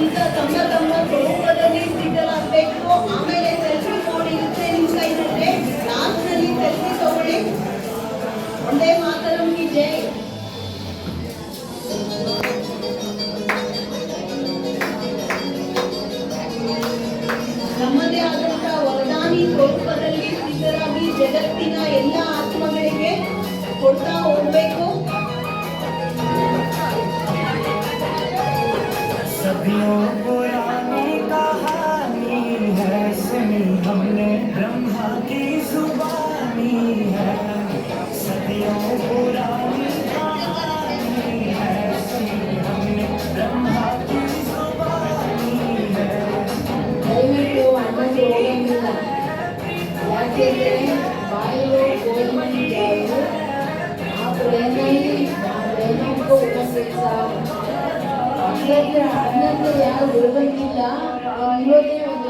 ಈಗ ತಮ್ಮ ತಮ್ಮ ಸ್ವರೂಪದಲ್ಲಿ ಸಿದ್ಧರಾಗಬೇಕು. ಆಮೇಲೆ ಸೆಲ್ಫಿ ಮೋಡ್ ಇರುತ್ತೆ ನಿಮ್ಮ ಕೈನಲ್ಲೇ. ಲಾಸ್ಟ್ನಲ್ಲಿ ಸೆಲ್ಫಿ ತಗೊಳ್ಳಿ. ಒಂದೇ ಮಾತರಂ ಜೈ. ನಮ್ಮದೇ ಆದಂತಹ ವರದಾನಿ ಸ್ವರೂಪದಲ್ಲಿ ಸಿದ್ಧರಾಗಿ ಜಗತ್ತಿನ ಎಲ್ಲ ಆತ್ಮಗಳಿಗೆ ಕೊಡ್ತಾ ಹೋಗ್ಬೇಕು. सदियों पुरानी कहानी है, सुनी हमने ब्रह्मा की जुबानी है। सदियों पुरानी कहानी है, सुनी हमने ब्रह्मा की जुबानी है। ದಯವಿಟ್ಟು ಅಣ್ಣಂದು ಹೋಗಂಗಿಲ್ಲ. ಯಾಕೆಂದ್ರೆ ಬಾಯಿలో ಗೋಲ್ಮಂಜಾರು ఆ ప్రేమకు ఉపయోగించాలి. అన్నది యారు విడబంగిಲ್ಲ. ఈరోజే